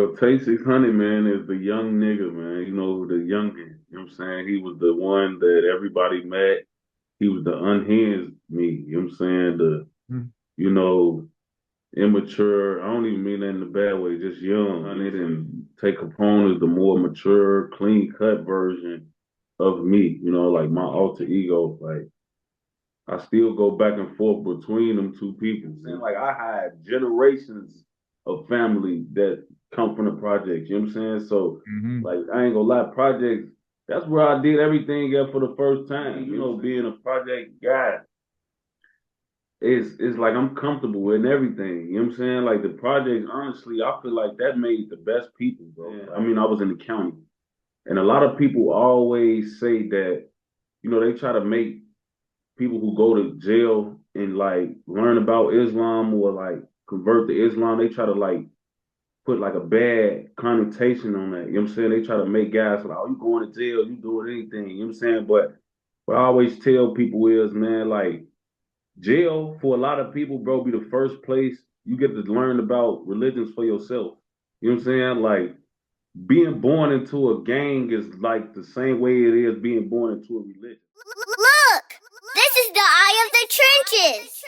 Well, Tay600, man, is the young nigga, man. You know, the youngin. You know what I'm saying? He was the one that everybody met. He was the unhinged me. You know what I'm saying? Mm. You know, immature. I don't even mean that in a bad way, just young. I didn't take Capone as the more mature, clean cut version of me, like my alter ego. Like, I still go back and forth between them two people. And like, I had generations of family that come from the projects. You know what I'm saying? So, Hmm. like, I ain't gonna lie, projects, that's where I did everything at for the first time. Being a project guy, it's like I'm comfortable in everything. You know what I'm saying? Like, the projects, honestly, I feel like that made the best people, bro. Yeah. I mean, I was in the county. And a lot of people always say that, they try to make people who go to jail and like learn about Islam or like convert to Islam, they try to like put like a bad connotation on that. You know what I'm saying? They try to make guys like, oh, you going to jail, you doing anything. You know what I'm saying? But what I always tell people is, man, like jail for a lot of people, bro, be the first place you get to learn about religions for yourself. You know what I'm saying? Like being born into a gang is like the same way it is being born into a religion. Look! This is the eye of the trenches!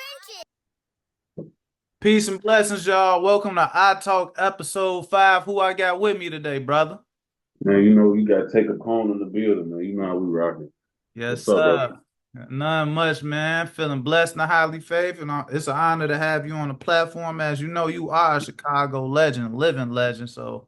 Peace and blessings, y'all. Welcome to EyeTalk episode 5. Who I got with me today, brother? Man, you gotta take a cone in the building, man. You know how we rocking. Yes, What's up, bro? sir. None much, man. Feeling blessed and highly favored. And it's an honor to have you on the platform. As you know, you are a Chicago legend, living legend. So,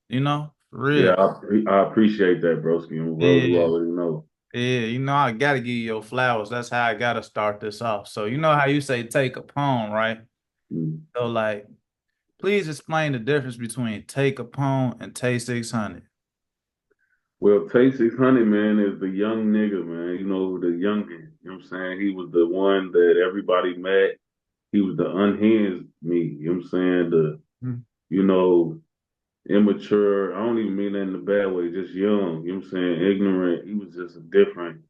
for Yeah, real. I appreciate that, broski. And bro, you Yeah. already know. Yeah, I gotta give you your flowers. That's how I gotta start this off. So you know how you say take a poem, right? Mm. So like, please explain the difference between take a poem and Tay600. Well, Tay600, man, is the young nigga, man. The youngin. You know what I'm saying? He was the one that everybody met. He was the unhinged me. You know what I'm saying? You know, immature. I don't even mean that in a bad way, just young. You know what I'm saying? Ignorant. He was just a different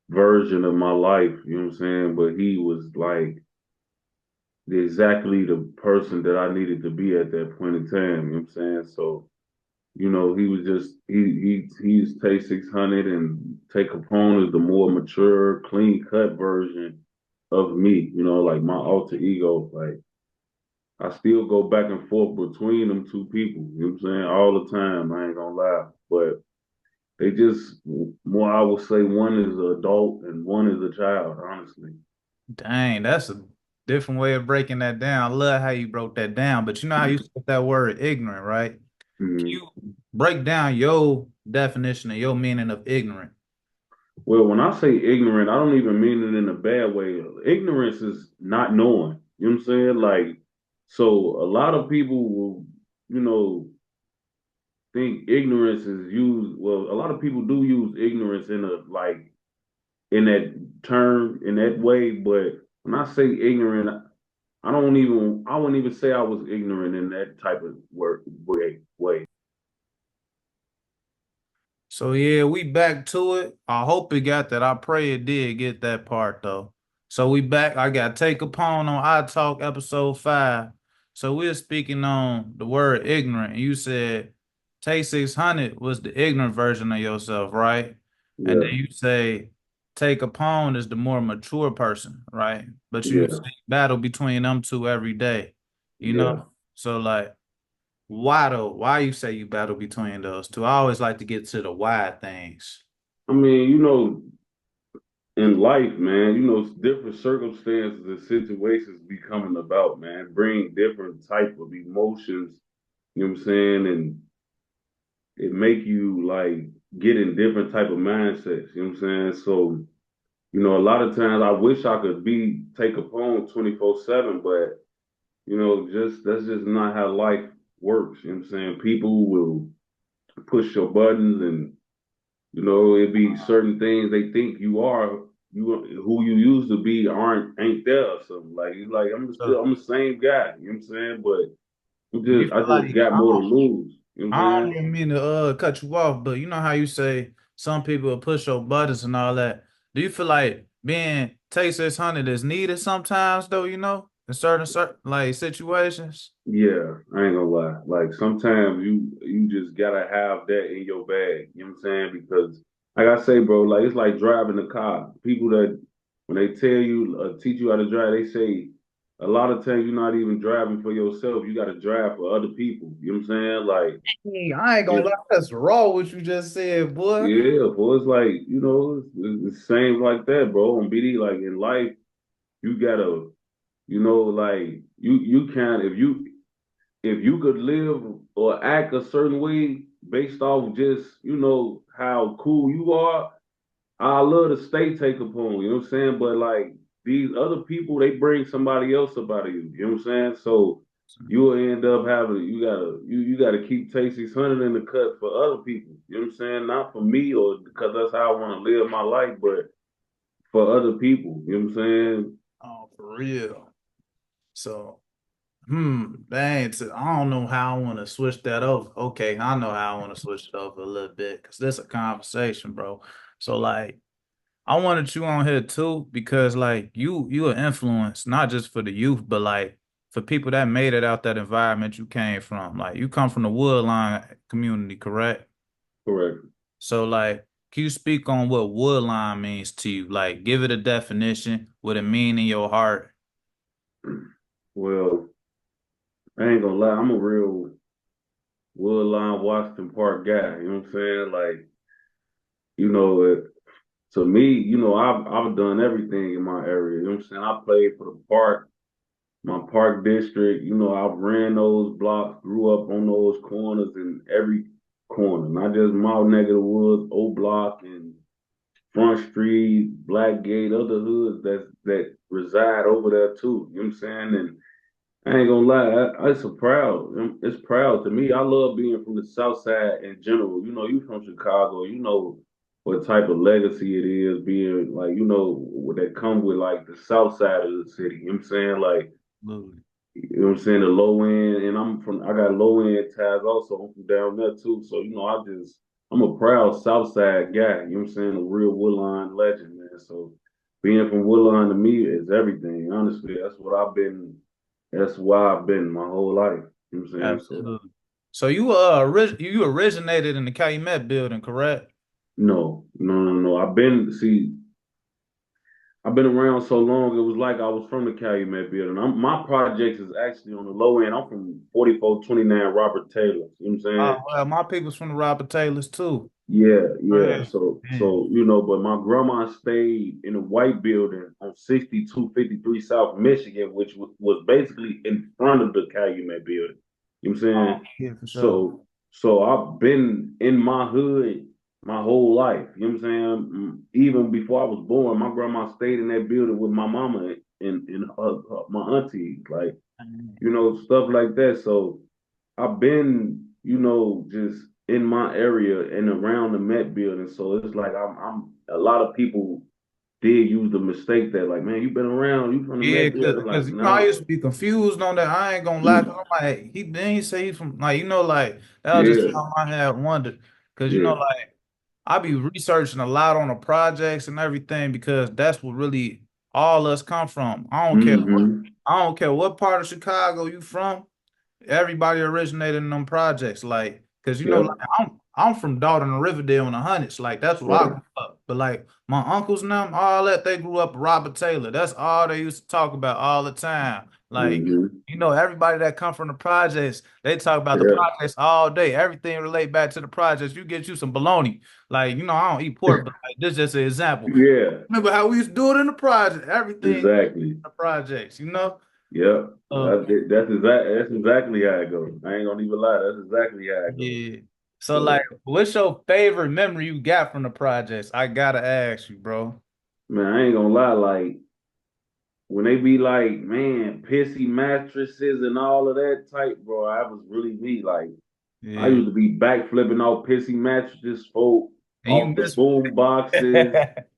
version of my life. You know what I'm saying? But he was like exactly the person that I needed to be at that point in time. You know what I'm saying? So, he was just he's Tay600 and Tay Capone is the more mature, clean cut version of me, like my alter ego. Like I still go back and forth between them two people, you know what I'm saying, all the time. I ain't gonna lie. But they just more I would say one is an adult and one is a child, honestly. Dang, that's a different way of breaking that down. I love how you broke that down, but you know how you said that word ignorant, right? Can Mhm. you break down your definition and your meaning of ignorant? Well, when I say ignorant, I don't even mean it in a bad way. Ignorance is not knowing. You know what I'm saying? Like, so a lot of people will, you know, think ignorance is used. Well, a lot of people do use ignorance in a like in that term in that way. But when I say ignorant, I wouldn't even say I was ignorant in that type of way. So yeah, we back to it. I hope it got that. I pray it did get that part though. So we back. I got take a pawn on I Talk episode 5. So we're speaking on the word ignorant. You said Tay600 was the ignorant version of yourself, right? And then Yeah, you say take a pawn is the more mature person, right? But you say yeah, battle between them two every day, you know? yeah. So like why though? Why you say you battle between those two? I always like to get to the why things. I mean, in life, man, different circumstances and situations be coming about, man. Bring different type of emotions, you know what I'm saying? And it make you like get in different type of mindsets, you know what I'm saying? So, a lot of times I wish I could take a poem 24/7, but just that's just not how life works, you know what I'm saying? People will push your buttons and it'd be certain things they think you who you used to be ain't there or something. Like it's like So I'm the same guy, you know what I'm saying? But do you I feel just like got more to lose. You know what I I'm don't saying? even mean to cut you off, but you know how you say some people will push your buttons and all that. Do you feel like being Tay600 is needed sometimes though, you know? in certain like situations. Yeah, I ain't gonna lie. Like sometimes you just gotta have that in your bag. You know what I'm saying? Because like I say, bro, like it's like driving a car. People that when they tell you teach you how to drive, they say a lot of times you're not even driving for yourself. You gotta drive for other people. You know what I'm saying? Like Dang, I ain't gonna if lie, that's raw what you just said, boy. yeah, boy, it's like it's the same like that, bro. On BD, like in life, you gotta like you can if you could live or act a certain way based off just, how cool you are, I love to stay take upon, you know what I'm saying? But like these other people, they bring somebody else up out of you, you know what I'm saying? So you'll end up having you gotta keep Tay600 in the cut for other people, you know what I'm saying? Not for me or because that's how I want to live my life, but for other people, you know what I'm saying? Oh, for real. So, dang, I don't know how I want to switch that over. Okay, I know how I want to switch it over a little bit because this a conversation, bro. So, like, I wanted you on here too because, like, you an influence not just for the youth, but like for people that made it out that environment you came from. Like, you come from the Woodline community, correct? Correct. So, like, can you speak on what woodline means to you? Like, give it a definition, what it mean in your heart. Well, I ain't gonna lie, I'm a real Woodline Washington Park guy. You know what I'm saying? Like, you know, it, to me, I've done everything in my area. You know what I'm saying? I played for the park, my park district. I've ran those blocks, grew up on those corners in every corner, not just my neck of the woods, O Block and Front Street, Blackgate, other hoods that reside over there too. You know what I'm saying? And I ain't gonna lie, it's proud to me. I love being from the South Side in general. You from Chicago, you know what type of legacy it is being like, what that come with like the South Side of the city. You know what I'm saying? Like, Absolutely. you know what I'm saying? The low end, and I got low end ties also. I'm from down there too. So, I'm a proud South Side guy. You know what I'm saying? A real Woodline legend, man. So being from Woodline to me is everything. Honestly, that's why I've been my whole life. You know what I'm saying? So Absolutely. So you originated in the Calumet building, correct? no, no, no, no. I've been around so long. It was like I was from the Calumet building. My projects is actually on the low end. I'm from 4429 Robert Taylor. You know what I'm saying? Well, my people's from the Robert Taylors too. Yeah, yeah. Yeah. So but my grandma stayed in a white building on 6253 South Michigan, which was basically in front of the Calumet building. You know what I'm Oh, saying? yeah, for sure. So I've been in my hood my whole life. You know what I'm saying? Even before I was born, my grandma stayed in that building with my mama and my aunties, like, stuff like that. So I've been, just in my area and around the Met building. So it's like I'm a lot of people did use the mistake that like, man, you've been around, you from the Yeah, Met cause, building. Like, cause I no. used to be confused on that. I ain't gonna lie. Cause I'm like, he say he's from like like that was just Yeah, something I had wondered. Cause yeah, like I be researching a lot on the projects and everything because that's what really all us come from. mm-hmm, I don't care what part of Chicago you from. Everybody originated in them projects, like, cause like yep, I'm from Dalton and Riverdale in the hundreds, like that's what I right, grew up. But like my uncles and them, all that they grew up Robert Taylor. That's all they used to talk about all the time. Like, mm-hmm, everybody that come from the projects, they talk about the yeah, projects all day. Everything relate back to the projects. You get you some bologna. Like, I don't eat pork, but like, this is just an example. yeah, Remember how we used to do it in the project? Everything in exactly, the projects. yep. Uh, That's exactly how it goes. I ain't gonna even lie. That's exactly how it goes. Yeah. So like, So, what's your favorite memory you got from the projects? I gotta ask you, bro. man, I ain't gonna lie. Like, when they be like, man, pissy mattresses and all of that type, bro, I was really me. Like, I Yeah. used to be backflipping off pissy mattresses, And you off the miss boom boxes,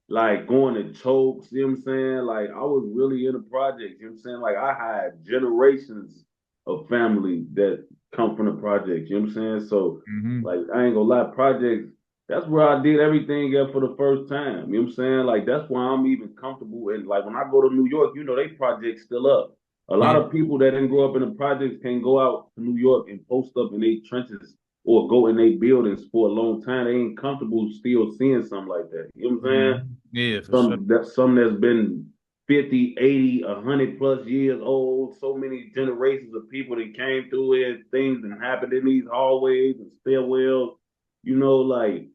like going to chokes, you know what I'm saying? Like, I was really in the projects, you know what I'm saying? Like, I had generations of family that come from the projects, you know what I'm saying? So, hmm like, I ain't gonna lie, projects, that's where I did everything at for the first time, you know what I'm saying? Like, that's why I'm even comfortable. And, like, when I go to New York, they projects still up. A lot Yeah. of people that didn't grow up in the projects can go out to New York and post up in their trenches or go in their buildings for a long time. They ain't comfortable still seeing something like that. You know what I'm saying? Yeah, for sure. Some that's been 50, 80, 100 plus years old, so many generations of people that came through it, things that happened in these hallways and stairwells, like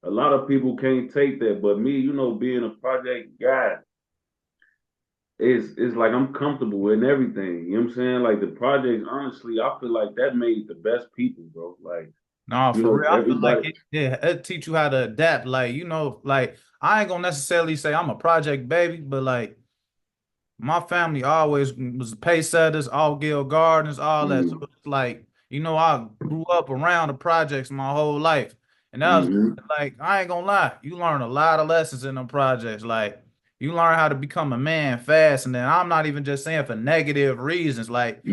a lot of people can't take that. But me, being a project guy, it's like I'm comfortable in everything. You know what I'm saying? Like the projects, honestly, I feel like that made the best people, bro. Like, No, for real. I feel like everybody. it teach you how to adapt. Like, like I ain't gonna necessarily say I'm a project baby, but like my family always was pace setters, all Gill Gardens, all that. So Mm, it's like, I grew up around the projects my whole life. And that was mm-hmm, like, I ain't gonna lie, you learn a lot of lessons in them projects. Like, you learn how to become a man fast. And then I'm not even just saying for negative reasons. Like,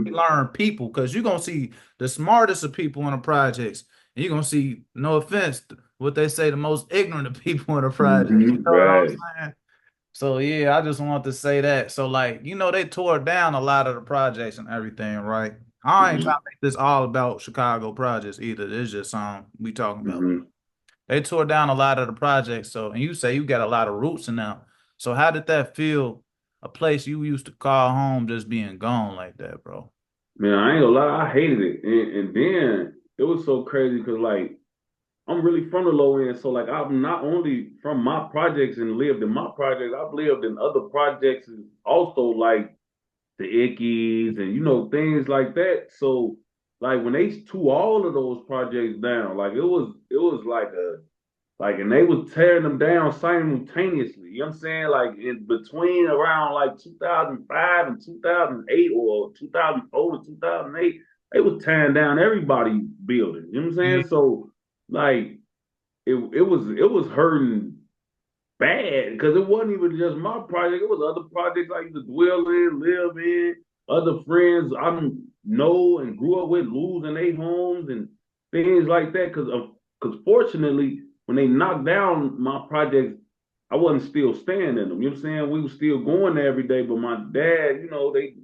you mm-hmm, learn people because you're gonna see the smartest of people in the projects. And you're gonna see, no offense, what they say, the most ignorant of people in the project. You mm-hmm. know what I'm Right. saying? So yeah, I just want to say that. So like, they tore down a lot of the projects and everything, right? I ain't trying Mm-hmm, to make this all about Chicago projects either. It's just something we talking about. mm-hmm. They tore down a lot of the projects. So, and you say you got a lot of roots in them. So how did that feel? A place you used to call home just being gone like that, bro? Man, I ain't gonna lie, I hated it. And then it was so crazy because like I'm really from the low end. So like I'm not only from my projects and lived in my projects, I've lived in other projects and also like the Ickies and things like that. So like when they tore all of those projects down, like it was like, and they was tearing them down simultaneously. You know what I'm saying? Like in between around like 2005 and 2008 or 2004 to 2008, they was tearing down everybody building. You know what I'm Yeah, saying? So like it was hurting bad because it wasn't even just my project. It was other projects I used to dwell in, live in, other friends I know and grew up with losing their homes and things like that. Because fortunately, when they knocked down my projects, I wasn't still staying in them. You know what I'm saying? We were still going there every day, but my dad, they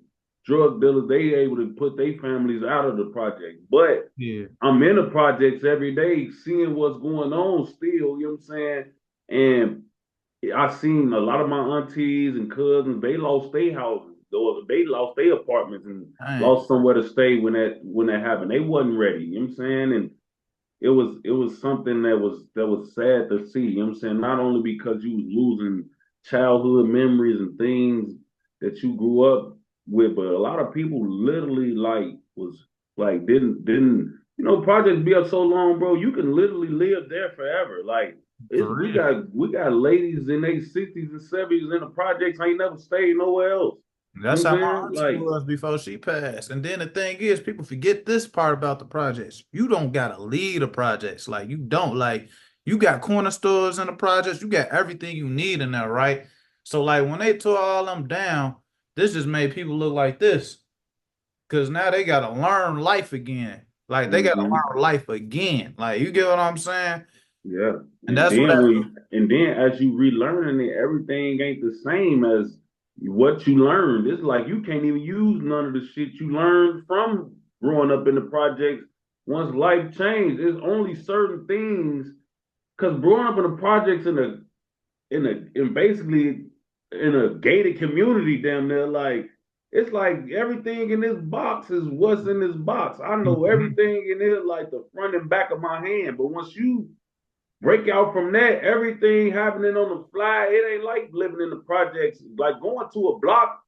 drug dealers, they able to put their families out of the project. But yeah, I'm in the projects every day, seeing what's going on still, you know what I'm saying? And I seen a lot of my aunties and cousins, they lost their houses or they lost their apartments and dang, lost somewhere to stay when that happened. They wasn't ready, you know what I'm saying? And it was something that was sad to see, you know what I'm saying? Not only because you was losing childhood memories and things that you grew up with, but a lot of people literally like was like didn't projects be up so long, bro. You can literally live there forever. Like it's for we real. got we got ladies in their 60s and 70s in the projects ain't never stayed nowhere else. You That's know what how I'm my saying? auntie Like, was before she passed. And then the thing is, people forget this part about the projects. You don't gotta lead the projects. Like you don't like you got corner stores in the projects. You got everything you need in there, right? So like when they tore all them down, this just made people look like this. Cause now they gotta learn life again. Like they gotta mm-hmm. learn life again. Like you get what I'm saying? Yeah. And And that's what then that as you relearning it, everything ain't the same as what you learned. It's like you can't even use none of the shit you learned from growing up in the projects once life changed. There's only certain things because growing up in the projects in basically in a gated community damn near like it's like everything in this box is what's in this box. I know Mhm. everything in here like the front and back of my hand. But once you break out from that, everything happening on the fly. It ain't like living in the projects. Like going to a block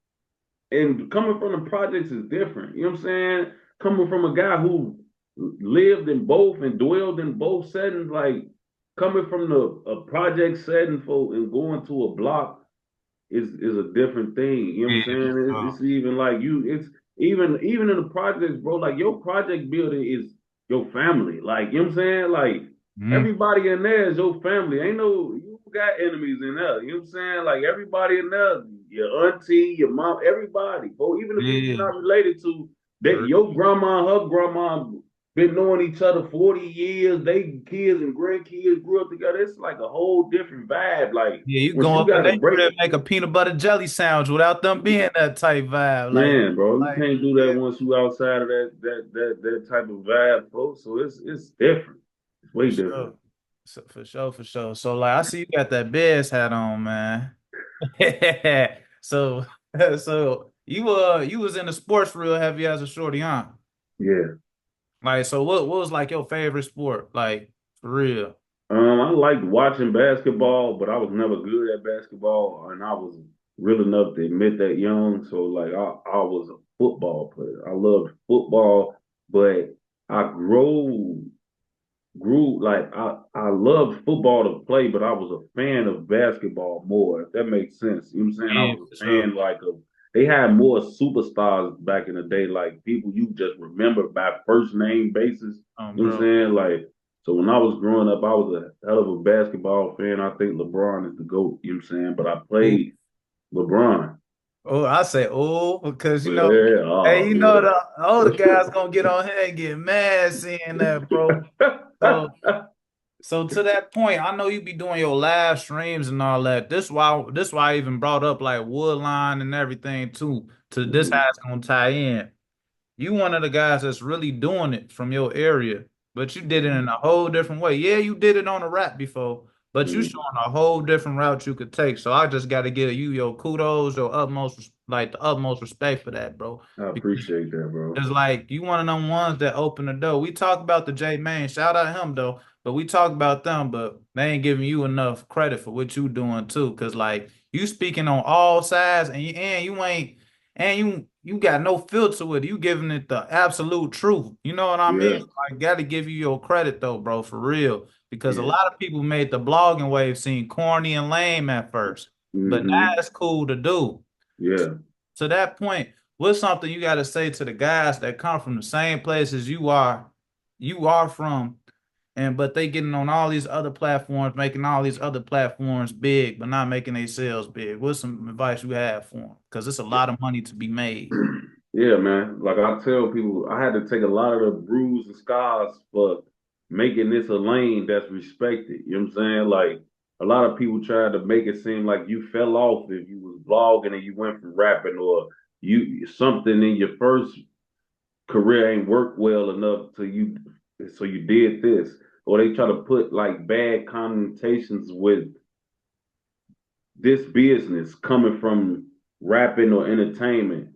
and coming from the projects is different. You know what I'm saying? Coming from a guy who lived in both and dwelled in both settings, like coming from the a project setting for and going to a block is a different thing. You know what I'm Yeah, saying? It's even like it's even in the projects, bro. Like your project building is your family. Like you know what I'm saying? Like Mhm. everybody in there is your family. Ain't no you got enemies in there. You know what I'm saying? Like everybody in there, your auntie, your mom, everybody. Bro, even the people you're Yeah, not related to, that for your grandma, her grandma, been knowing each other 40 years. They kids and grandkids grew up together. It's like a whole different vibe. Like Yeah, you once go you up in got to their break, crib, make a peanut butter jelly sandwich without them being that type vibe. man, bro, you Like can't do that yeah, once you outside of that type of vibe, folks. So it's different. It's for way different. sure. So, for sure, for sure. So like I see you got that Bears hat on, man. So so you was in the sports real heavy as a shorty, huh? Yeah. Like so what was like your favorite sport? Like for real. I liked watching basketball, but I was never good at basketball, and I was real enough to admit that young. So like I was a football player. I loved football, but I grew like I loved football to play, but I was a fan of basketball more, if that makes sense. You know what I'm saying? I Yeah, was for a sure. fan like of they had more superstars back in the day, like people you just remember by first name basis. You know what I'm Bro. saying? Like so when I was growing up, I was a hell of a basketball fan. I think LeBron is the GOAT, you know what I'm saying? But I Ooh. played LeBron. Oh, I say oh because Yeah, hey, oh the older guys gonna get on here and get mad seeing that, bro. So yeah. So to that point, I know you be doing your live streams and all that. This why I even brought up like woodline and everything too. To this how it's gonna tie in. You one of the guys that's really doing it from your area, but you did it in a whole different way. Yeah, you did it on a rap before, but you Mhm. showing a whole different route you could take. So I just got to give you your kudos, your utmost like the utmost respect for that, bro. I Because appreciate that, bro. it's like you one of them ones that open the door. We talk about the J Main, shout out him though, but we talk about them, but they ain't giving you enough credit for what you doing too. Cause like you speaking on all sides and you ain't and you got no filter with it. You giving it the absolute truth. You know what I mean? Yeah, So I gotta give you your credit though, bro, for real. Because a yeah. lot of people made the blogging wave seem corny and lame at first. But now Hmm. it's cool to do. Yeah. To that point, what's something you got to say to the guys that come from the same places you are from, and but they getting on all these other platforms, making all these other platforms big, but not making their sales big? What's some advice you have for them? Because it's a lot of money to be made. Yeah, man. Like I tell people, I had to take a lot of the bruises and scars for making this a lane that's respected. You know what I'm saying? Like a lot of people try to make it seem like you fell off if you was blogging and you went from rapping, or you something in your first career ain't worked well enough to you, so you did this. Or they try to put like bad connotations with this business coming from rapping or entertainment.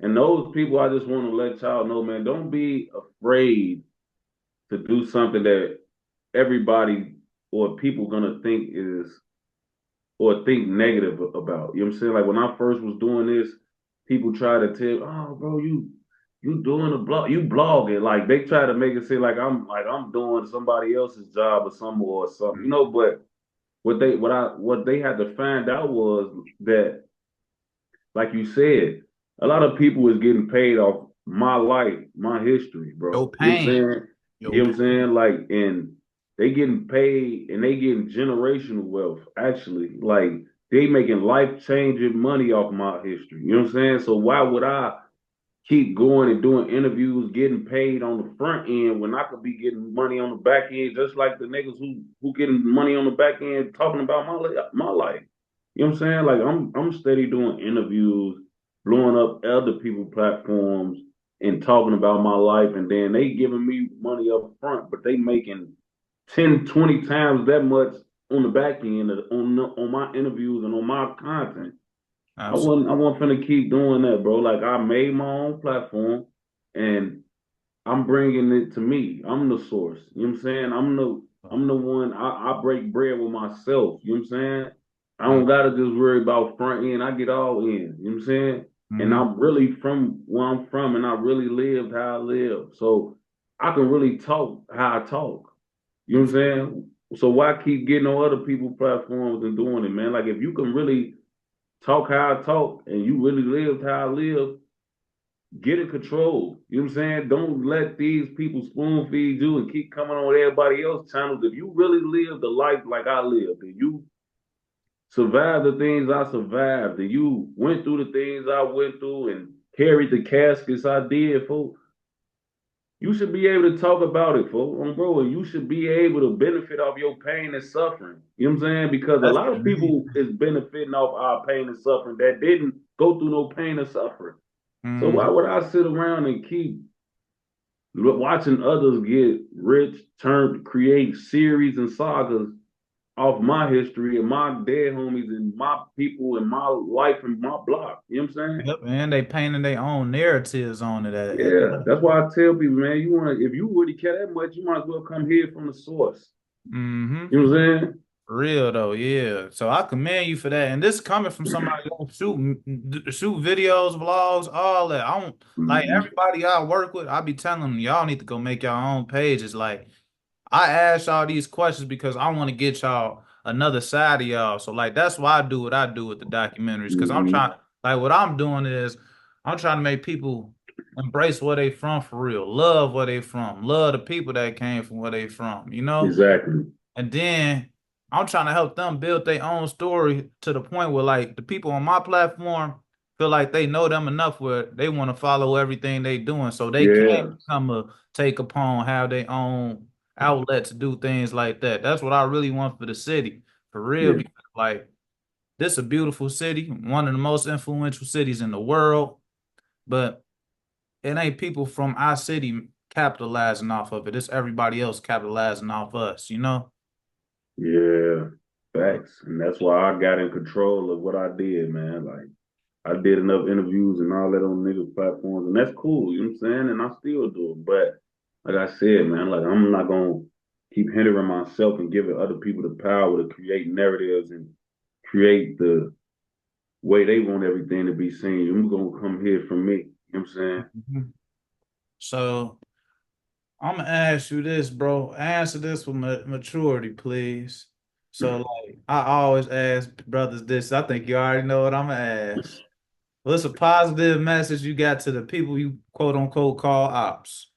And those people, I just want to let y'all know, man, don't be afraid to do something that everybody or people gonna think is or think negative about. You know what I'm saying? Like when I first was doing this, people try to tell, oh, bro, you doing a blog, you blogging. Like they try to make it seem like I'm doing somebody else's job or something, you know. But what they had to find out was that, like you said, a lot of people is getting paid off my life, my history, Your bro. You know what I'm pain, saying? You your know what I'm pain. saying? Like, and they getting paid and they getting generational wealth, actually. Like, they making life changing money off my history. You know what I'm saying? So why would I keep going and doing interviews, getting paid on the front end when I could be getting money on the back end, just like the niggas who getting money on the back end talking about my life. You know what I'm saying? Like I'm steady doing interviews, blowing up other people platforms and talking about my life, and then they giving me money up front, but they making 10, 20 times that much on the back end on my interviews and on my content. Absolutely. I wasn't finna keep doing that, bro. Like I made my own platform and I'm bringing it to me. I'm the source. You know what I'm saying? I'm the one I break bread with myself. You know what I'm saying? I don't gotta just worry about front end. I get all in. You know what I'm saying? And Mm-hmm. I'm really from where I'm from and I really lived how I live. So I can really talk how I talk. You know what I'm saying? So why keep getting on other people's platforms and doing it, man? Like if you can really talk how I talk and you really lived how I live, get in control. You know what I'm saying? Don't let these people spoon feed you and keep coming on everybody else's channels. If you really live the life like I lived, and you survived the things I survived, and you went through the things I went through and carried the caskets I did, folks, You should be able to talk about it, folks. Bro, and you should be able to benefit off your pain and suffering. You know what I'm saying? Because a That's lot of people is benefiting off our pain and suffering that didn't go through no pain or suffering. So why mm-hmm. would I sit around and keep watching others get rich, turn create series and sagas off my history and my dead homies and my people and my life and my block? You know what I'm saying? Yep, and they painting their own narratives on it. Yeah, that's why I tell people, man, you want to, if you really care that much, you might as well come here from the source. Mm-hmm. You know what I'm saying? Real though, yeah. So I commend you for that. And this coming from somebody who shoot videos, vlogs, all that. I don't like Mm-hmm. everybody I work with. I be telling them y'all need to go make your own pages. Like I ask y'all these questions because I want to get y'all another side of y'all. So like that's why I do what I do with the documentaries. Because I'm Mm-hmm. trying like what I'm doing is I'm trying to make people embrace where they from for real, love where they from, love the people that came from where they from, you know? Exactly. And then I'm trying to help them build their own story to the point where like the people on my platform feel like they know them enough where they want to follow everything they doing so they can Yeah. become a take upon, have their own outlet to do things like that. That's what I really want for the city, for real. Yeah. Because like this is a beautiful city, one of the most influential cities in the world, but it ain't people from our city capitalizing off of it. It's everybody else capitalizing off us, you know? Yeah. Facts. And that's why I got in control of what I did, man. Like I did enough interviews and all that on niggas platforms, and that's cool, you know what I'm saying? And I still do it. But like I said, man, like I'm not gonna keep hindering myself and giving other people the power to create narratives and create the way they want everything to be seen. I'm gonna come here from me. You know what I'm saying? Mhm. So I'm gonna ask you this, bro. Answer this with maturity, please. So, like, I always ask brothers this. I think you already know what I'm gonna ask. What's a positive message you got to the people you quote unquote call ops?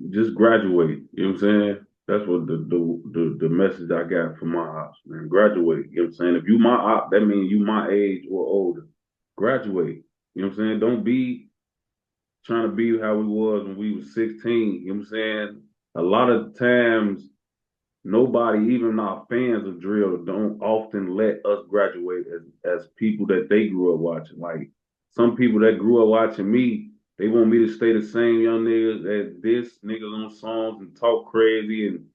Just graduate. You know what I'm saying? That's what the message I got from my ops, man. Graduate. You know what I'm saying? If you my op, that means you my age or older. Graduate. You know what I'm saying? Don't be trying to be how we was when we was 16. You know what I'm saying? A lot of times nobody, even our fans of drill, don't often let us graduate as people that they grew up watching. Like some people that grew up watching me, they want me to stay the same young niggas as this niggas on songs and talk crazy and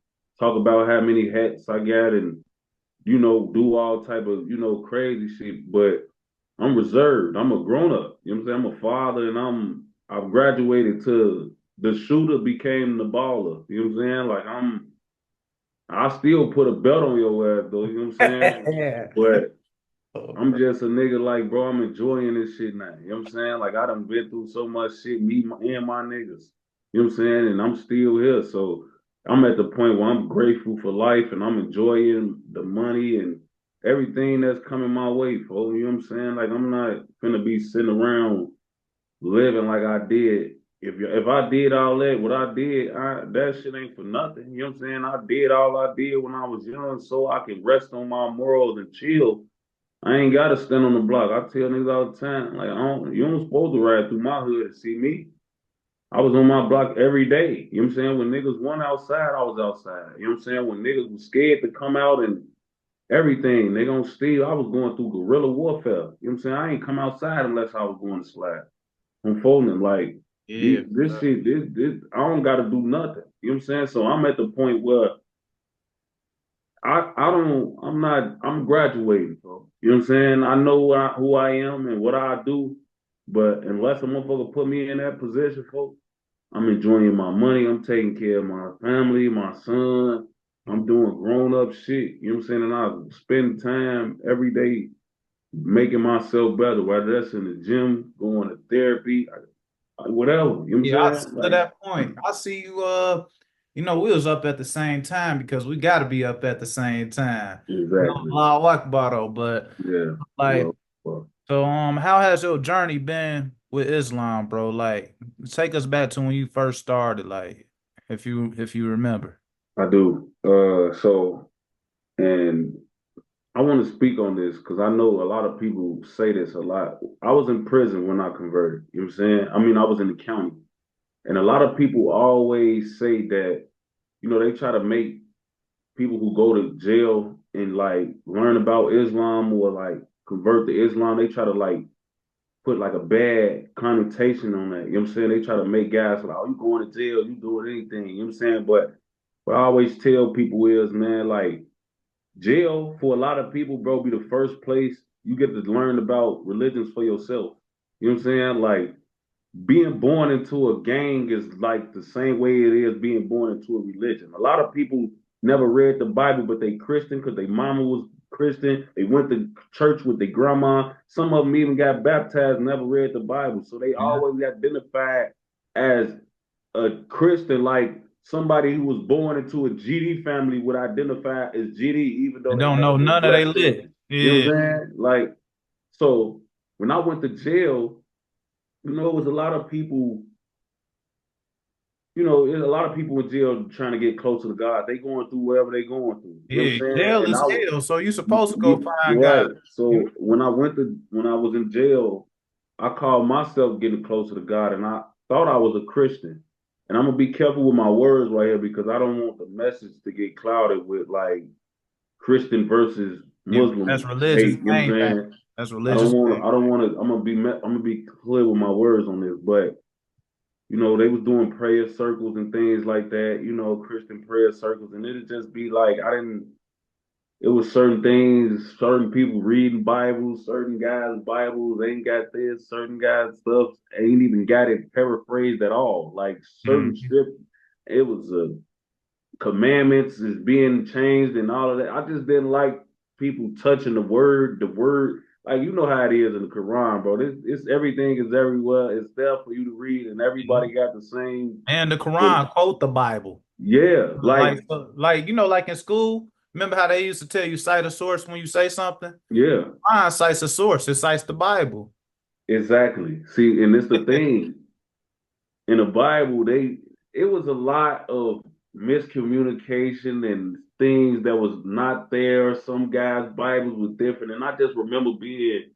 talk about how many hats I got and do all type of crazy shit. But I'm reserved. I'm a grown up. You know what I'm saying? I'm a father and I've graduated to the shooter became the baller. You know what I'm saying? Like I still put a belt on your ass though, you know what I'm saying? Yeah. But Oh, I'm bro. just a nigga like, bro, I'm enjoying this shit now. You know what I'm saying? Like I done been through so much shit, and my niggas. You know what I'm saying? And I'm still here. So I'm at the point where I'm grateful for life and I'm enjoying the money and everything that's coming my way, folks. You know what I'm saying? Like I'm not gonna be sitting around living like I did. If I did all that, what I did, that shit ain't for nothing. You know what I'm saying? I did all I did when I was young, so I can rest on my morals and chill. I ain't gotta stand on the block. I tell niggas all the time, like you don't supposed to ride through my hood to see me. I was on my block every day. You know what I'm saying? When niggas went outside, I was outside. You know what I'm saying? When niggas was scared to come out and everything, they gonna steal. I was going through guerrilla warfare. You know what I'm saying? I ain't come outside unless I was going to slide. I'm folding like Yeah. this shit, this I don't gotta do nothing. You know what I'm saying? So I'm at the point where I'm graduating, bro. You know what I'm saying? I know who I am and what I do, but unless a motherfucker put me in that position, folks, I'm enjoying my money. I'm taking care of my family, my son. I'm doing grown up shit. You know what I'm saying? And I spend time every day making myself better, whether that's in the gym, going to therapy, whatever. You know Yeah, what I'm saying? to Like, that point, I see you. We was up at the same time because we got to be up at the same time. exactly. Allahu Akbar, though, but Yeah. like, Well, well, so how has your journey been with Islam, bro? Like, take us back to when you first started, like, if you remember. I do. So, and I want to speak on this because I know a lot of people say this a lot. I was in prison when I converted. You know what I'm saying? I mean, I was in the county. And a lot of people always say that, they try to make people who go to jail and like learn about Islam or like convert to Islam, they try to like put like a bad connotation on that. You know what I'm saying? They try to make guys like, oh, you going to jail, you doing anything. You know what I'm saying? But what I always tell people is, man, like jail for a lot of people, bro, be the first place you get to learn about religions for yourself. You know what I'm saying? Like being born into a gang is like the same way it is being born into a religion. A lot of people never read the Bible, but they Christian because their mama was Christian. They went to church with their grandma. Some of them even got baptized, never read the Bible. So they Yeah. always identified as a Christian, like somebody who was born into a GD family would identify as GD, even though And they don't never know been none of they blessed in lit. it. You know Yeah. what I'm saying? Like, so when I went to jail, it was a lot of people, there's a lot of people in jail trying to get closer to God. They going through whatever they going through. You know what I'm Yeah. saying? Jail And is I, hell. So you supposed to go find God. right. So when I was in jail, I called myself getting closer to God, and I thought I was a Christian. And I'm gonna be careful with my words right here because I don't want the message to get clouded with like Christian versus Yeah, that's Muslim religious hate. You know what I'm gangbang. saying? That's I don't religious want to. gang. I don't want to. I'm gonna be clear with my words on this, but they was doing prayer circles and things like that, Christian prayer circles, and it'd just be like I didn't. It was certain things, certain people reading Bibles, certain guys' Bibles ain't got this, certain guys' stuff ain't even got it paraphrased at all. Like certain Mhm. script, it was commandments is being changed and all of that. I just didn't like people touching the word. Like you know how it is in the Quran, bro. It's everything is everywhere. It's there for you to read, and everybody got the same. And the Quran quote the Bible. Yeah, like Like like in school, remember how they used to tell you cite a source when you say something? yeah, Quran cites a source, it cites the Bible. exactly. See, and it's the thing in the Bible. It was a lot of miscommunication and things that was not there. Some guys' Bibles was different, and I just remember being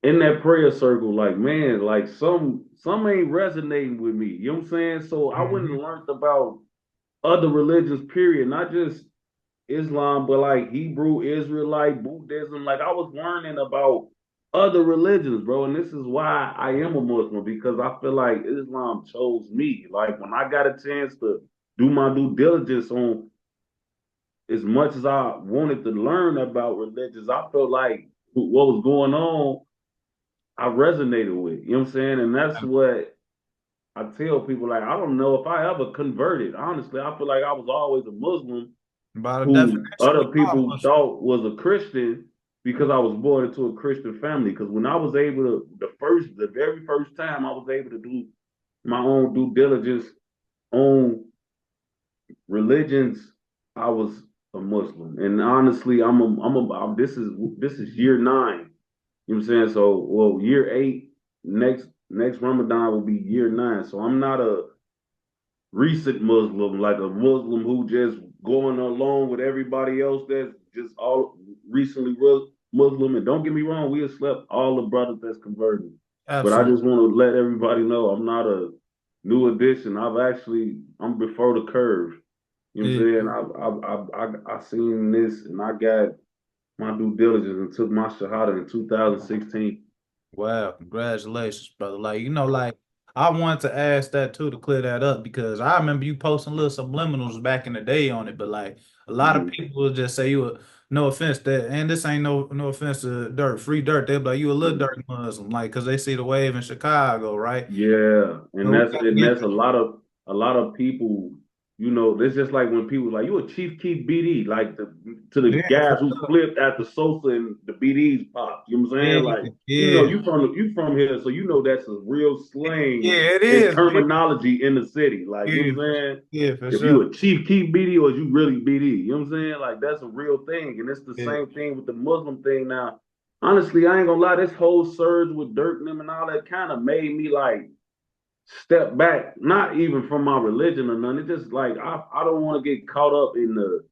in that prayer circle, like man, like some ain't resonating with me. You know what I'm saying? So I went and Mhm. learned about other religions, period, not just Islam, but like Hebrew, Israelite, Buddhism. Like I was learning about other religions, bro. And this is why I am a Muslim because I feel like Islam chose me. Like when I got a chance to do my due diligence on as much as I wanted to learn about religions, I felt like what was going on, I resonated with. You know what I'm saying? And that's what I tell people. Like I don't know if I ever converted. Honestly, I feel like I was always a Muslim By the who definition, we other all people Muslim. thought was a Christian because I was born into a Christian family. Because when I was able to, the very first time I was able to do my own due diligence on religions, I was a Muslim. And honestly, this is year 9. You know what I'm saying? So, well, year 8, next Ramadan will be year 9. So I'm not a recent Muslim, like a Muslim who just going along with everybody else that's just all recently Muslim. And don't get me wrong, we have slept all the brothers that's converted. But I Absolutely. just want to let everybody know I'm not a new addition. I'm before the curve. You know what I'm Yeah. saying? I seen this and I got my due diligence and took my shahada in 2016. Wow, congratulations, brother. Like, like I wanted to ask that too to clear that up because I remember you posting little subliminals back in the day on it, but like a lot of Mhm. people will just say you a no offense that and this ain't no offense to dirt, free dirt. They'll be like you a little dirt Muslim, like because they see the wave in Chicago, right? Yeah, and But we that's gotta and get that's a lot of people. It's just like when people like you a Chief Keef BD, like to the yeah, for guys who sure. flipped at the Sosa and the BDs pop. You know what I'm Yeah, saying? Like yeah, you from here, so that's a real slang yeah, it and is. Yeah, terminology in the city. Like you yeah, know what I'm saying? yeah, for If sure. you a Chief Keef BD or you really BD, you know what I'm saying? Like that's a real thing, and it's the Yeah. same thing with the Muslim thing now. Honestly, I ain't gonna lie, this whole surge with Dirk and them and all that kind of made me like step back, not even from my religion or nothing. It's just like I don't want to get caught up in the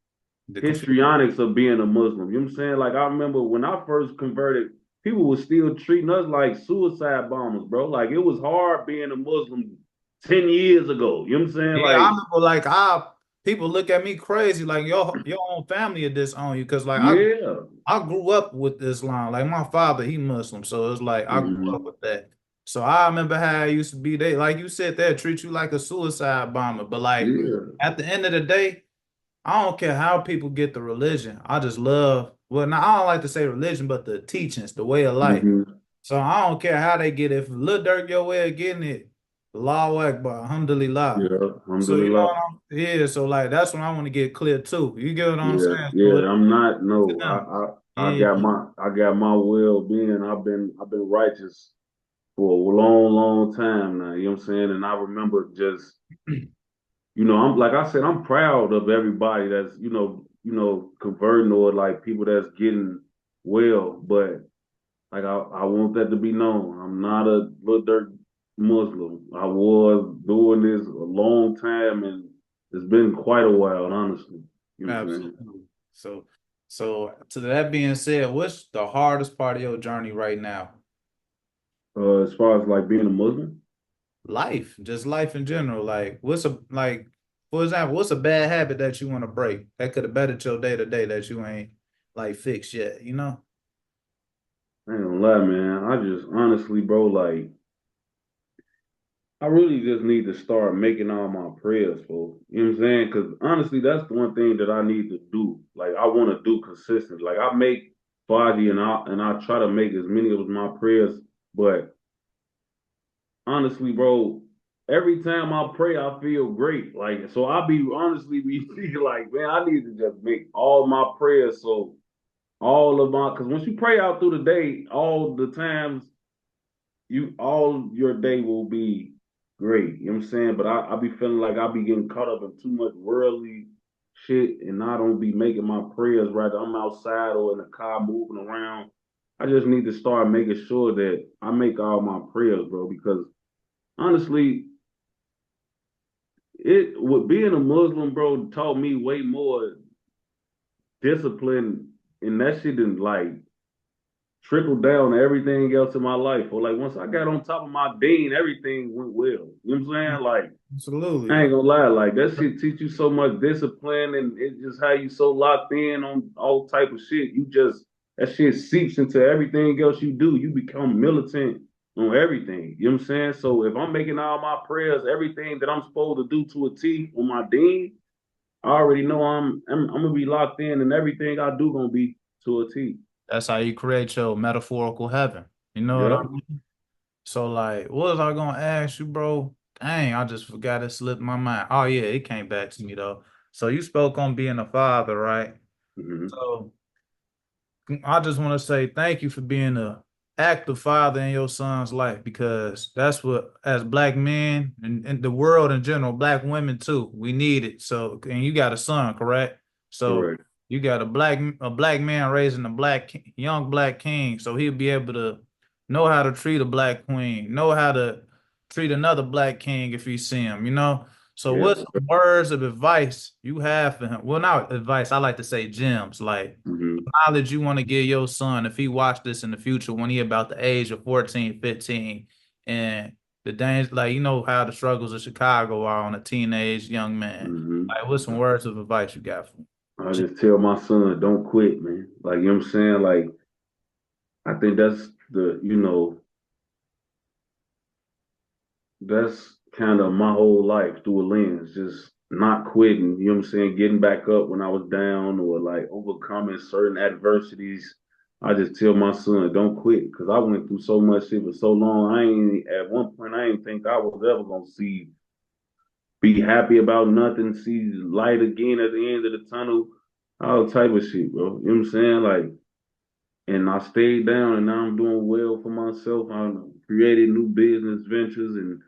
histrionics of being a Muslim. You know what I'm saying? Like I remember when I first converted, people were still treating us like suicide bombers, bro. Like it was hard being a Muslim 10 years ago. You know what I'm saying? Yeah, I Like, remember like I people look at me crazy, like your own family will disown you. Cause like yeah. I grew up with Islam. Like my father, he Muslim. So it's like I grew up Mm-hmm. with that. So I remember how it used to be. They like you said, they'll treat you like a suicide bomber. But like Yeah. at the end of the day, I don't care how people get the religion. I just love, well, now I don't like to say religion, but the teachings, the way of life. Mm-hmm. So I don't care how they get it. If Lil Durk your way of getting it, Allahu Akbar, alhamdulillah. Yeah. So you know Alhamdulillah. what yeah, so like that's what I want to get clear too. You get what I'm Yeah, saying? So yeah. I'm not no. them. I Yeah, got my well being. I've been righteous for a long, long time now. You know what I'm saying? And I remember just, I'm like I said, I'm proud of everybody that's, converting or like people that's getting well. But like I want that to be known. I'm not a little dirt Muslim. I was doing this a long time and it's been quite a while, honestly. You know what I'm saying? absolutely. So to that being said, what's the hardest part of your journey right now? As far as like being a Muslim. Life, just life in general. Like, what's a like, for example, what's a bad habit that you want to break that could have bettered your day to day that you ain't like fixed yet? You know? I ain't gonna lie, man. I just honestly, bro, like I really just need to start making all my prayers, for you know what I'm saying? Because honestly, that's the one thing that I need to do. Like I want to do consistent. Like I make Friday and I try to make as many of my prayers, but honestly, bro, every time I pray, I feel great. Like so, I be honestly be thinking like, man, I need to just make all my prayers so all of my because once you pray out through the day, all the times you all your day will be great. You know what I'm saying? But I be feeling like I be getting caught up in too much worldly shit and I don't be making my prayers right. I'm outside or in the car moving around. I just need to start making sure that I make all my prayers, bro, because honestly, it with being a Muslim, bro, taught me way more discipline and that shit than like trickled down to everything else in my life. Or like once I got on top of my dean, everything went well. You know what I'm saying? Like I Absolutely. ain't gonna lie, like that shit teach you so much discipline and it just how you so locked in on all type of shit. You just that shit seeps into everything else you do. You become militant on everything. You know what I'm saying? So if I'm making all my prayers, everything that I'm supposed to do to a T on my dean, I already know I'm gonna be locked in and everything I do gonna be to a T. That's how you create your metaphorical heaven. You know what I Yeah. mean? So like, what was I gonna ask you, bro? Dang, I just forgot it slipped my mind. Oh yeah, it came back to me though. So you spoke on being a father, right? Mm-hmm. So I just want to say thank you for being a active father in your son's life because that's what, as black men and the world in general, black women too, we need it. So, and you got a son, correct? So Correct. you got a black man raising a young black king, so he'll be able to know how to treat a black queen, know how to treat another black king if he see him, you know. So, Yeah. what's some words of advice you have for him? Well, not advice. I like to say gems, like Mm-hmm. knowledge you want to give your son if he watch this in the future when he about the age of 14, 15, and the danger, like you know how the struggles of Chicago are on a teenage young man. Mm-hmm. Like what's some words of advice you got for him? I just tell my son, don't quit, man. Like, you know what I'm saying? Like, I think that's kind of my whole life through a lens, just not quitting, you know what I'm saying? Getting back up when I was down or like overcoming certain adversities. I just tell my son, don't quit, because I went through so much shit for so long. At one point, I didn't think I was ever going to be happy about nothing, see light again at the end of the tunnel, all type of shit, bro. You know what I'm saying? Like, and I stayed down, and now I'm doing well for myself. I created new business ventures, and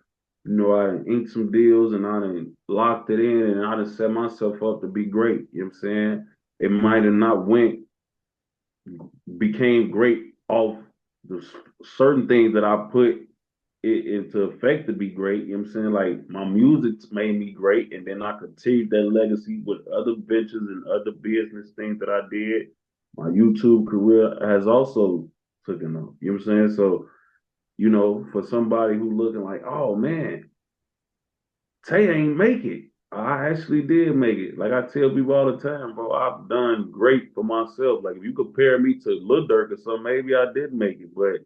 I inked some deals, and I done locked it in, and I done set myself up to be great. You know what I'm saying? It might have not became great off the certain things that I put it to affect to be great. You know what I'm saying? Like my music made me great, and then I continued that legacy with other ventures and other business things that I did. My YouTube career has also taken off. You know what I'm saying? So, for somebody who looking like, oh man, Tay ain't make it. I actually did make it. Like I tell people all the time, bro, I've done great for myself. Like if you compare me to Lil Durk or something, maybe I did make it. But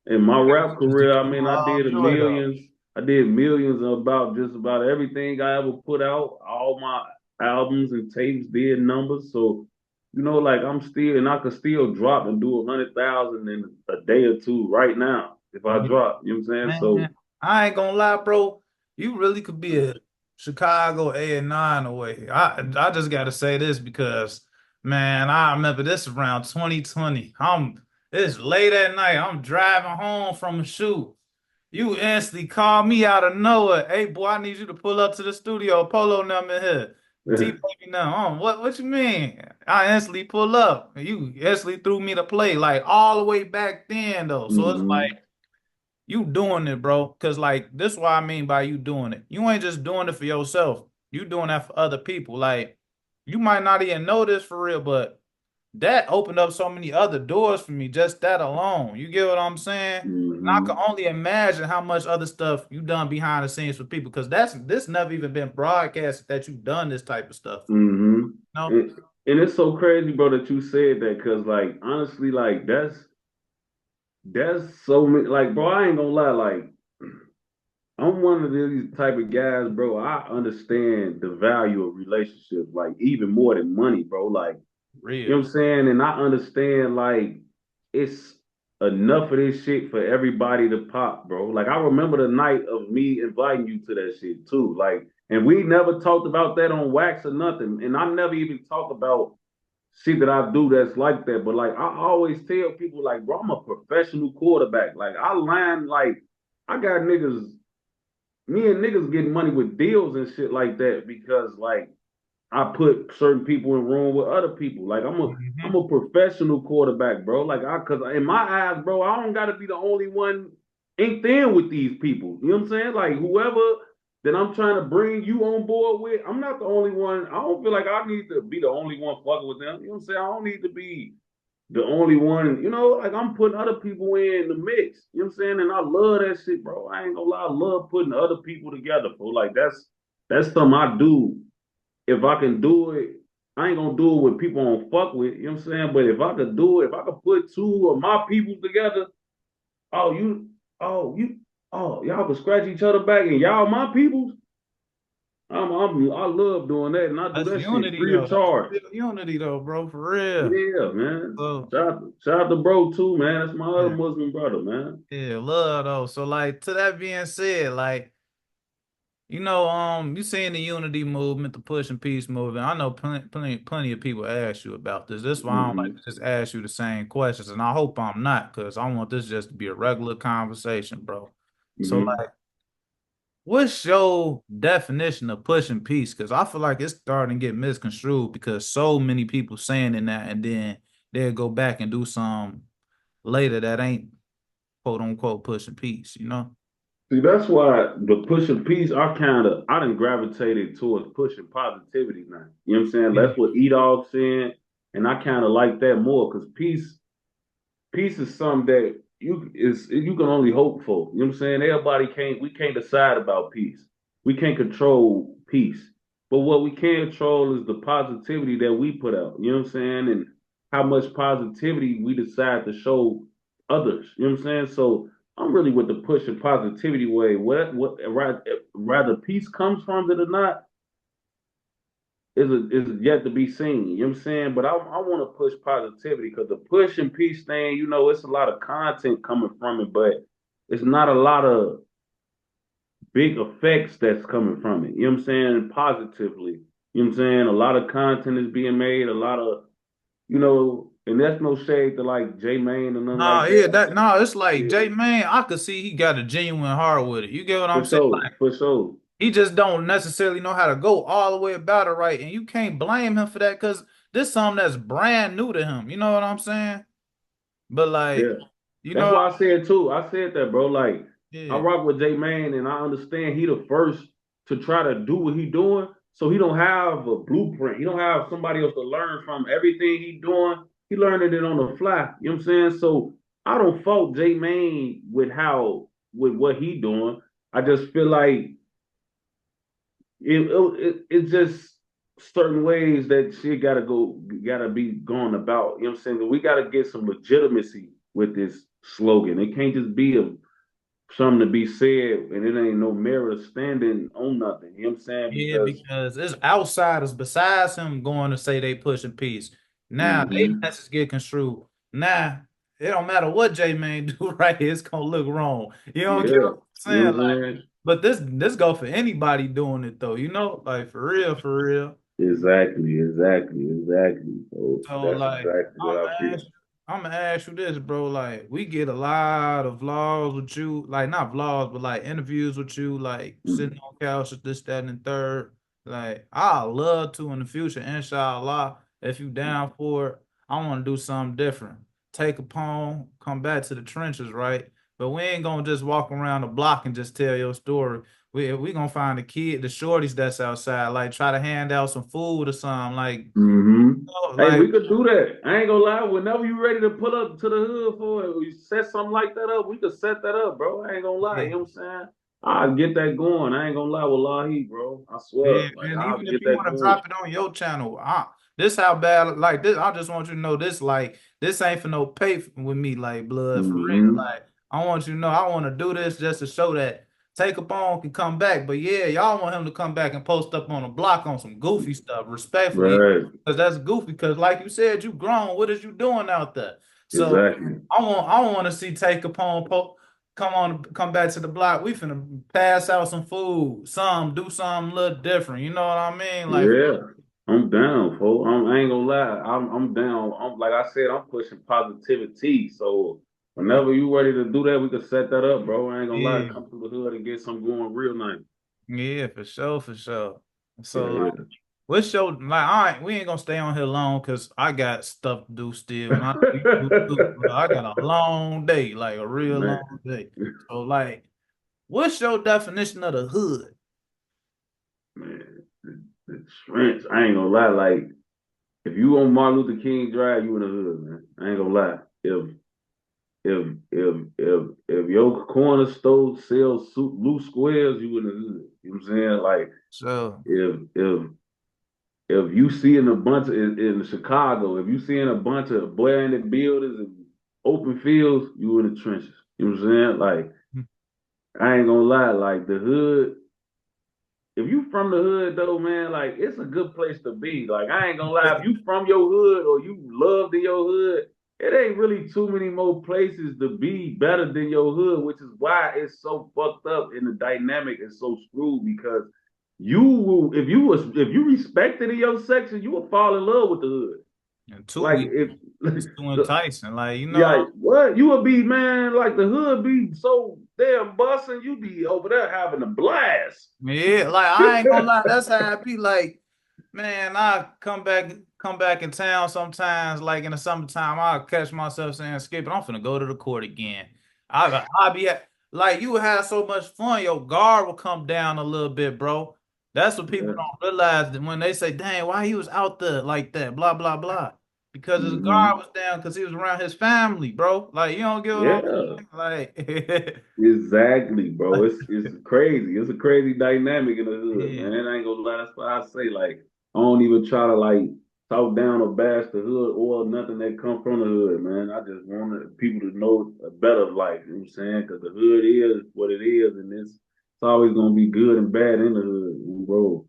in my rap Just to career, I give mean, them I all did joy though. millions. I did millions about just about everything I ever put out. All my albums and tapes did numbers. So, like I'm still, and I could still drop and do 100,000 in a day or two right now if I Yeah, drop. You know what I'm saying? So, man, I ain't gonna lie, bro. You really could be a Chicago A&9 away. I just gotta say this because, man, I remember this around 2020. It's late at night. I'm driving home from a shoot. You instantly call me out of nowhere. Hey, boy, I need you to pull up to the studio. Polo number here. T-baby now. What you mean? I instantly pull up. You instantly threw me to play like all the way back then though. So it's like hmm you doing it, bro. Cause like this is what I mean by you doing it. You ain't just doing it for yourself. You doing that for other people. Like you might not even know this for real, but that opened up so many other doors for me, just that alone. You get what I'm saying? And I can hmm only imagine how much other stuff you done behind the scenes for people, because this never even been broadcasted that you done this type of stuff. hmm No, and it's so crazy, bro, that you said that because, like, honestly, like that's so many. Like, bro, I ain't gonna lie, like. I'm one of these type of guys, bro. I understand the value of relationships, like even more than money, bro. Like, you know real. what I'm saying? And I understand, like, it's enough of this shit for everybody to pop, bro. Like, I remember the night of me inviting you to that shit, too. Like, and we never talked about that on wax or nothing. And I never even talk about shit that I do that's like that. But, like, I always tell people, like, bro, I'm a professional quarterback. Like, I line, like, I got niggas me and niggas getting money with deals and shit like that because like I put certain people in room with other people. Like I'm Mhm. a professional quarterback, bro. Like cause in my eyes, bro, I don't gotta be the only one inked in with these people. You know what I'm saying? Like whoever that I'm trying to bring you on board with, I'm not the only one. I don't feel like I need to be the only one fucking with them. You know what I'm saying? I don't need to be the only one, like I'm putting other people in the mix. You know what I'm saying? And I love that shit, bro. I ain't gonna lie, I love putting other people together, bro. Like that's something I do. If I can do it, I ain't gonna do it with people I don't fuck with, you know what I'm saying? But if I could do it, if I could put two of my people together, oh you you y'all can scratch each other back and y'all my peoples. I love doing that and I do That's that shit unity free though. of That's charge. real unity though, bro, for real. Yeah, man. So Shout out to bro too, man. That's my other yeah, Muslim brother, man. yeah, love though. So like to that being said, like you seen the unity movement, the push and peace movement. I know plenty of people ask you about this. This is why I don't like hmm to just ask you the same questions, and I hope I'm not, because I want this just to be a regular conversation, bro. So, hmm like, what's your definition of push and peace? Because I feel like it's starting to get misconstrued because so many people saying in that, and then they'll go back and do some later that ain't quote unquote pushing peace, you know? See, that's why the pushing peace, I done gravitated towards pushing positivity now. You know what I'm saying? Yeah. That's what E-Dog saying, and I kind of like that more because peace is something that you can only hope for. You know what I'm saying? We can't decide about peace. We can't control peace. But what we can control is the positivity that we put out. You know what I'm saying? And how much positivity we decide to show others. You know what I'm saying? So I'm really with the push of positivity way. Rather peace comes from it or not, is yet to be seen. You know what I'm saying? But I want to push positivity because the push and peace thing, it's a lot of content coming from it, but it's not a lot of big effects that's coming from it. You know what I'm saying? Positively. You know what I'm saying? A lot of content is being made, a lot of, and that's no shade to like J Main or nothing Nah, like yeah, that. that no, it's like Yeah, Jay Man, I could see he got a genuine heart with it. You get what for I'm saying? sure, for sure. He just don't necessarily know how to go all the way about it right. And you can't blame him for that because this is something that's brand new to him. You know what I'm saying? But like, Yeah. you That's know, why I said too. I said that, bro. Like, I Yeah. rock with J Man, and I understand he the first to try to do what he doing. So he don't have a blueprint. He don't have somebody else to learn from. Everything he doing, he learning it on the fly. You know what I'm saying? So I don't fault J Man with what he doing. I just feel like it's just certain ways that shit gotta be going about. You know what I'm saying? We gotta get some legitimacy with this slogan. It can't just be something to be said and it ain't no merit standing on nothing. You know what I'm saying? Yeah, Because because it's outsiders besides him going to say they pushing peace. Now they mhm, message get construed. Now it don't matter what J Man do right here, it's gonna look wrong. You don't get yeah, what I'm you know saying? what I'm Like, saying? but this go for anybody doing it though, you know, like for real, for real. Exactly. So So that's like exactly what I feel. I'm gonna ask you this, bro. Like we get a lot of vlogs with you, like not vlogs, but like interviews with you, like sitting Mhm. on couches, this, that, and the third. Like I love to in the future, inshallah, if you down for it. I want to do something different. Take a poem, come back to the trenches, right? But we ain't gonna just walk around the block and just tell your story. We gonna find the shorties that's outside, like try to hand out some food or something, Hmm. Hey, like we could do that. I ain't gonna lie. Whenever you ready to pull up to the hood for it, we set something like that up. We could set that up, bro. I ain't gonna lie. yeah. You know what I'm saying? I'll get that going. I ain't gonna lie. Wallahi, bro. I swear. Yeah, Like and I'll even if get you that want to going. drop it on your channel, this how bad like this. I just want you to know this. Like this ain't for no with me, like blood for real. Hmm. Like I want you to know I want to do this just to show that Take a Bone can come back. But yeah, y'all want him to come back and post up on a block on some goofy stuff, respectfully, Right. because that's goofy. Because like you said, you grown. What is you doing out there? So Exactly. I want to see Take a Bone come back to the block. We finna pass out some food, do something a little different. You know what I mean? Like, Yeah. I'm down, folks. I ain't gonna lie. I'm down. I'm like I said. I'm pushing positivity. So whenever you ready to do that, we can set that up, bro. I ain't gonna lie. yeah, Come through the hood and get something going real nice. yeah, for sure, for sure. Yeah, So, like, yeah. what's your like? All right, we ain't gonna stay on here long because I got stuff to do still, and I know you do too, bro. I got a long day, like a real Man, long day. So, like, what's your definition of the hood? man, the trench. I ain't gonna lie. Like, if you on Martin Luther King Drive, you in the hood, man. I ain't gonna lie. If your corner store sells loose squares, you in the hood. You know what I'm saying? Like, So, if you see in a bunch of in Chicago, if you see in a bunch of abandoned buildings and open fields, you in the trenches. You know what I'm saying? Like, I ain't gonna lie. Like the hood. If you from the hood though, man, like it's a good place to be. Like I ain't gonna lie, if you from your hood or you loved in your hood, it ain't really too many more places to be better than your hood, which is why it's so fucked up and the dynamic is so screwed because you will if you respected in your section, you will fall in love with the hood. and two, Like we if it's too the enticing. Like, you know, yeah, what you would be, man, like the hood be so damn busting, you be over there having a blast. yeah, like I ain't gonna lie, that's how I be like, man, I come back in town sometimes, like in the summertime, I'll catch myself saying, Skip it, I'm finna go to the court again. I be like you would have so much fun, your guard will come down a little bit, bro. That's what people Yeah. don't realize that when they say, dang, why he was out there like that, blah, blah, blah. Because his guard Hmm. was down because he was around his family, bro. Like, you don't get what I'm Yeah, saying? Like, exactly, bro. It's crazy. It's a crazy dynamic in the hood, yeah. man. I ain't gonna lie. That's why I say like I don't even try to like talk down or bash the hood or nothing that come from the hood, man. I just want people to know a better life. You know what I'm saying? Because the hood is what it is, and it's always gonna be good and bad in the hood, bro,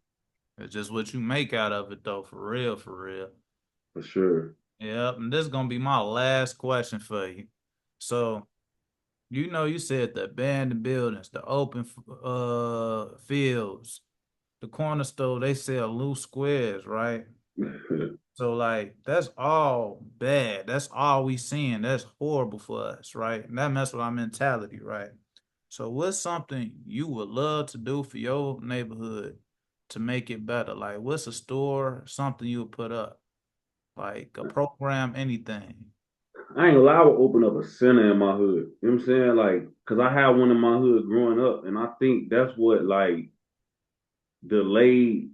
It's just what you make out of it, though, for real, for real. for sure. Yep, and this is gonna be my last question for you. So, you know, you said the abandoned buildings, the open fields, the corner store, they sell loose squares, right? So, like, that's all bad. That's all we seeing. That's horrible for us, right? And that mess with our mentality, right? So, what's something you would love to do for your neighborhood to make it better? Like, what's a store, something you would put up? Like a program, anything. I ain't gonna lie, I would open up a center in my hood. You know what I'm saying? Like, cause I had one in my hood growing up, and I think that's what like delayed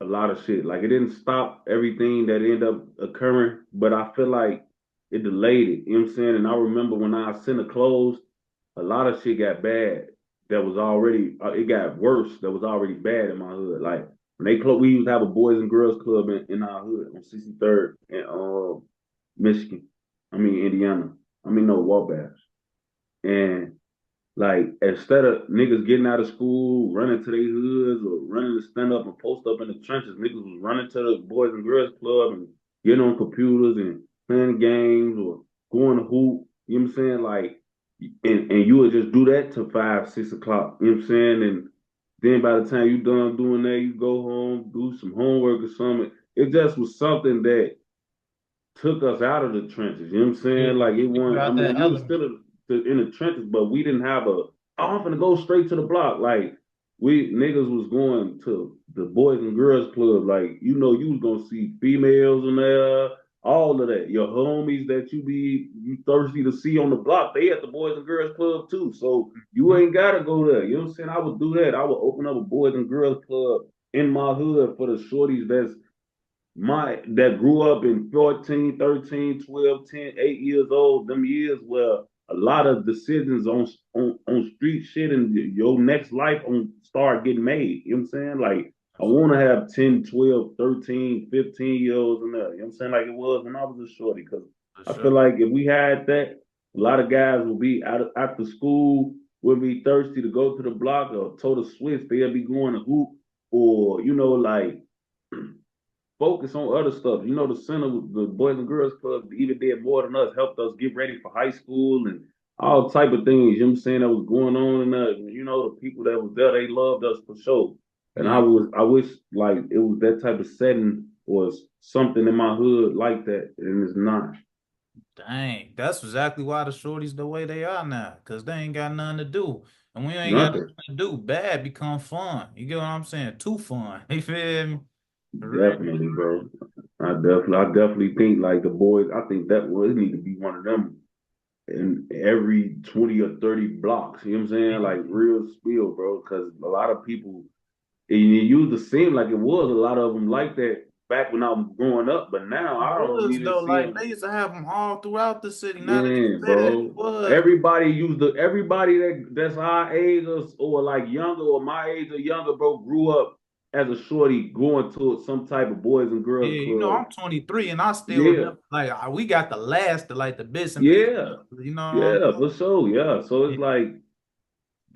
a lot of shit. Like, it didn't stop everything that ended up occurring, but I feel like it delayed it. You know what I'm saying? And I remember when our center closed, a lot of shit got bad. That was already it got worse. That was already bad in my hood. Like when they closed, we used to have a boys and girls club in our hood on 63rd in Michigan. I mean Indiana. I mean no Wabash. And like instead of niggas getting out of school, running to their hoods or running to stand up and post up in the trenches, niggas was running to the Boys and Girls Club and getting on computers and playing games or going to hoop. You know what I'm saying? Like, and you would just do that till 5, 6 o'clock. You know what I'm saying? And then by the time you done doing that, you go home, do some homework or something. It just was something that took us out of the trenches. You know what I'm Yeah, saying? Like it you wasn't. I got mean, that we was element. still in the trenches, but we didn't have a. Oh, I'm gonna go straight to the block. Like we niggas was going to the Boys and Girls Club. Like you was gonna see females in there, all of that. Your homies that you thirsty to see on the block, they at the Boys and Girls Club too. So you Mhm. ain't gotta go there. You know what I'm saying? I would do that. I would open up a Boys and Girls Club in my hood for the shorties that grew up in 14, 13, 12, 10, 8 years old, them years where a lot of decisions on street shit and your next life on start getting made. You know what I'm saying? Like I want to have 10, 12, 13, 15 year olds in there. You know what I'm saying? Like it was when I was a shorty. Because For I feel sure. like if we had that, a lot of guys will be out after school, would be thirsty to go to the block or total switch. They'll be going to hoop or, like focus on other stuff. The center, the Boys and Girls Club, even did more than us, helped us get ready for high school and all type of things. You know what I'm saying? That was going on and the people that was there, they loved us for sure. And Yeah. I wish like it was that type of setting or something in my hood like that, and it's not. Dang, that's exactly why the shorties the way they are now, cause they ain't got nothing to do, and we ain't got nothing Nothing. to do. Bad become fun. You get what I'm saying? Too fun. You feel me? For real. Definitely, bro. I definitely think like the boys. I think that would need to be one of them in every 20 or 30 blocks. You know what I'm saying? Like real spill, bro. Because a lot of people, it used to seem like it was a lot of them like that back when I was growing up, but now It I don't was even though, see like them. they used to have them all throughout the city. Now that you Man, say that, it bro. was. Everybody that's our age or like younger or my age or younger, bro, grew up as a shorty going to some type of Boys and Yeah, Girls Club. I'm 23 and I still Yeah, remember like we got the last of like the bits and pieces. yeah, You know what I'm yeah, for sure. Yeah. So it's saying? like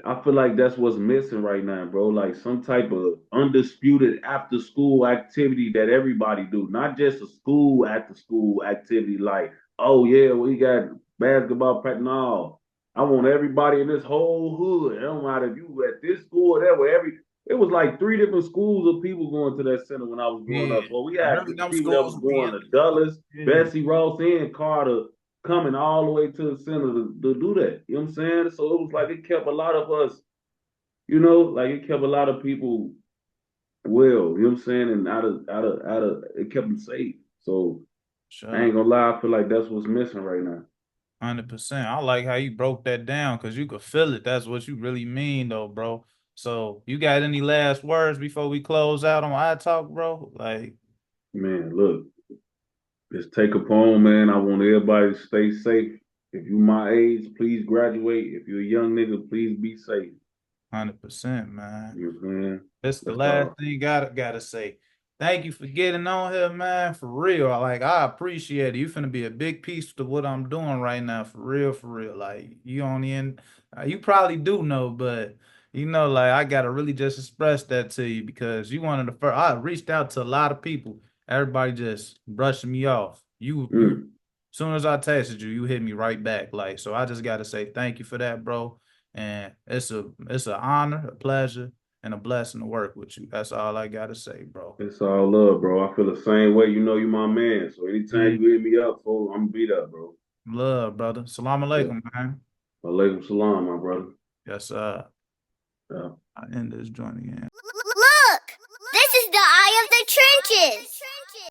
I feel like that's what's missing right now, bro. Like some type of undisputed after school activity that everybody do, not just a school after school activity. Like, oh yeah, we got basketball practice. No, I want everybody in this whole hood. It don't matter if you at this school or that. Where it was like three different schools of people going to that center when I was growing Yeah. up. So we I had remember the them people that schools was would be going in to the Dulles, yeah. Bessie Ross, and Carter coming all the way to the center to do that. You know what I'm saying? So it was like it kept a lot of us, like it kept a lot of people well, you know what I'm saying, and out of it kept them safe. So I Sure. ain't gonna lie, I feel like that's what's missing right now. 100%. I like how you broke that down because you could feel it. That's what you really mean, though, bro. So, you got any last words before we close out on iTalk, bro? Like, Man, look, just take a poem, man. I want everybody to stay safe. If you my age, please graduate. If you're a young nigga, please be safe. 100%, man. You know what I'm saying? That's the That's last all. thing gotta say. Thank you for getting on here, man. For real. Like I appreciate it. You finna be a big piece to what I'm doing right now. For real, for real. Like you on the end, you probably do know, but like I gotta really just express that to you because you one of the first. I reached out to a lot of people. Everybody just brushing me off. You. Mm. Soon as I texted you, you hit me right back. Like so, I just gotta say thank you for that, bro. And it's an honor, a pleasure and a blessing to work with you. That's all I gotta say, bro. It's all love, bro. I feel the same way. You my man. So anytime Mm. you hit me up, fool, I'm gonna be there, bro. Love, brother. Salam Yeah. alaikum, man. Alaikum salam, my brother. Yes, Yeah. I end this joint again. Look! This is the eye of the trenches!